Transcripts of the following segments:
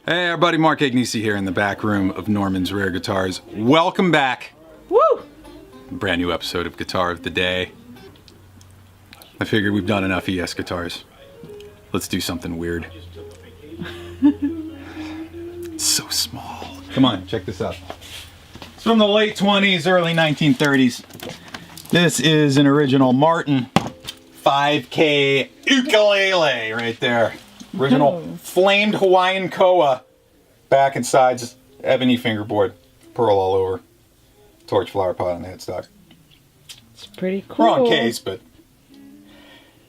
Hey everybody, Mark Agnesi here in the back room of Norman's Rare Guitars. Welcome back. Woo! Brand new episode of Guitar of the Day. I figured we've done enough ES guitars. Let's do something weird. It's so small. Come on, check this out. It's from the late 20s, early 1930s. This is an original Martin 5K ukulele right there. Original flamed Hawaiian koa, back and sides, ebony fingerboard, pearl all over, torch flower pot on the headstock. It's pretty cool. Wrong case, but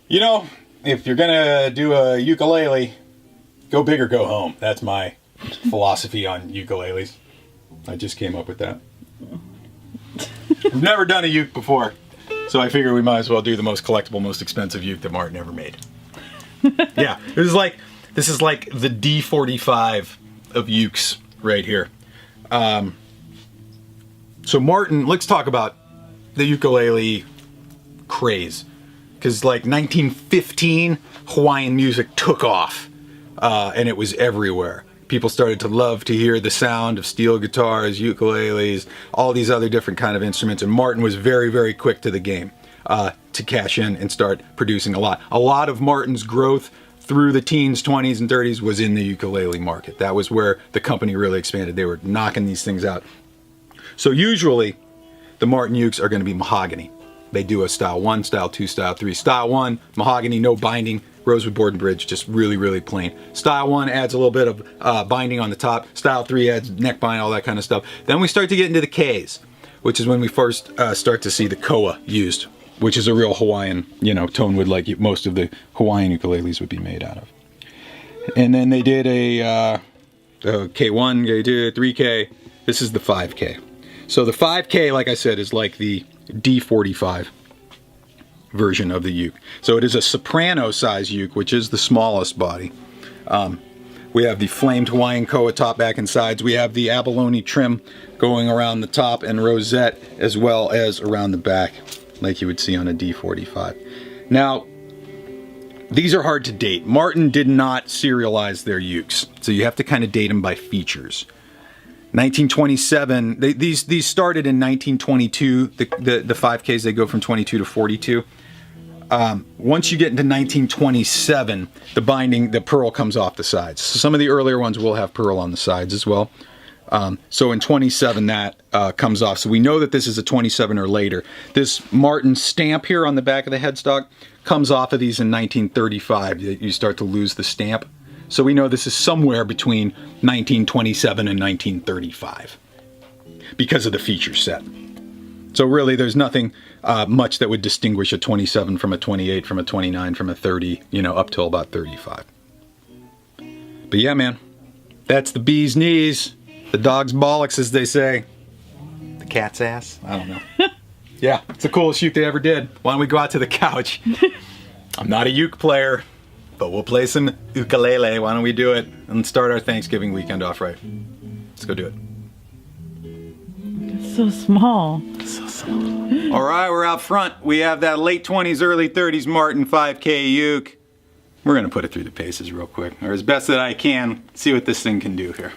you know, if you're gonna do a ukulele, go big or go home. That's my philosophy on ukuleles. I just came up with that. I've never done a uke before, so I figure we might as well do the most collectible, most expensive uke that Martin ever made. Yeah, this is like the D45 of ukes right here. So Martin, let's talk about the ukulele craze, because like 1915, Hawaiian music took off, and it was everywhere. People started to love to hear the sound of steel guitars, ukuleles, all these other different kind of instruments, and Martin was very, very quick to the game. To cash in and start producing a lot. A lot of Martin's growth through the teens, 20s, and 30s was in the ukulele market. That was where the company really expanded. They were knocking these things out. So usually, the Martin ukes are going to be mahogany. They do a style 1, style 2, style 3. Style 1, mahogany, no binding, rosewood board and bridge, just really, really plain. Style 1 adds a little bit of binding on the top. Style 3 adds neck bind, all that kind of stuff. Then we start to get into the Ks, which is when we first start to see the koa used, which is a real Hawaiian, tone wood like most of the Hawaiian ukuleles would be made out of. And then they did a K1, K2, 3K. This is the 5K. So the 5K, like I said, is like the D45 version of the uke. So it is a soprano size uke, which is the smallest body. We have the flamed Hawaiian koa top, back, and sides. We have the abalone trim going around the top and rosette, as well as around the back, like you would see on a D45. Now, these are hard to date. Martin did not serialize their ukes, so you have to kind of date them by features. 1927, these started in 1922. The 5Ks, they go from 22 to 42. Once you get into 1927, the binding, the pearl comes off the sides. So some of the earlier ones will have pearl on the sides as well. So in 27, that comes off. So we know that this is a 27 or later. This Martin stamp here on the back of the headstock comes off of these in 1935. You start to lose the stamp. So we know this is somewhere between 1927 and 1935 because of the feature set. So really, there's nothing much that would distinguish a 27 from a 28, from a 29, from a 30, up till about 35. But yeah, man, that's the bee's knees. The dog's bollocks, as they say. The cat's ass? I don't know. Yeah, it's the coolest uke they ever did. Why don't we go out to the couch? I'm not a uke player, but we'll play some ukulele. Why don't we do it and start our Thanksgiving weekend off right? Let's go do it. It's so small. So small. All right, we're out front. We have that late 20s, early 30s Martin 5K uke. We're going to put it through the paces real quick, or as best that I can, see what this thing can do here.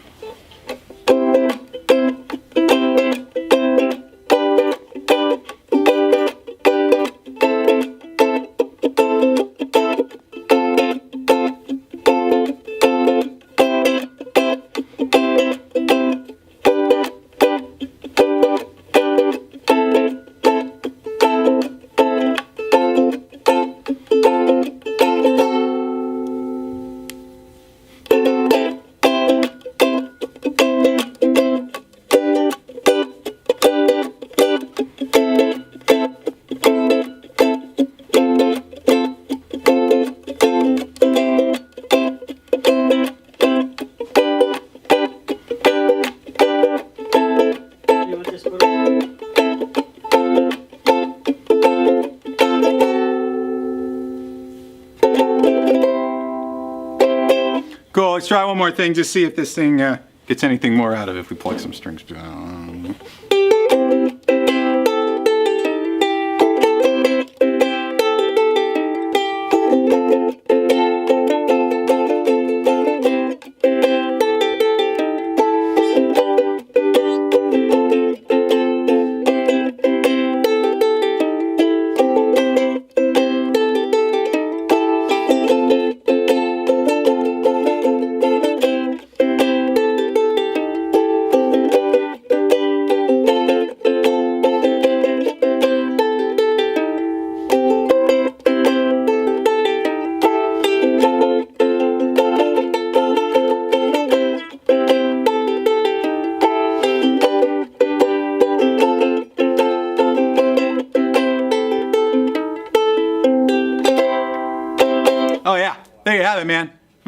Cool, let's try one more thing, just see if this thing gets anything more out of it if we pluck some strings.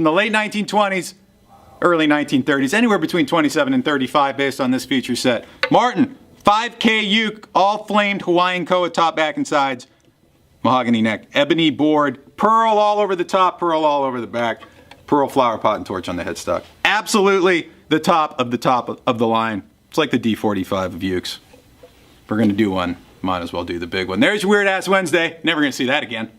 from the late 1920s, early 1930s, anywhere between 27 and 35 based on this feature set. Martin, 5K uke, all flamed Hawaiian koa top, back, and sides. Mahogany neck, ebony board, pearl all over the top, pearl all over the back, pearl flower pot and torch on the headstock. Absolutely the top of the line. It's like the D45 of ukes. If we're going to do one, might as well do the big one. There's your Weird Ass Wednesday. Never going to see that again.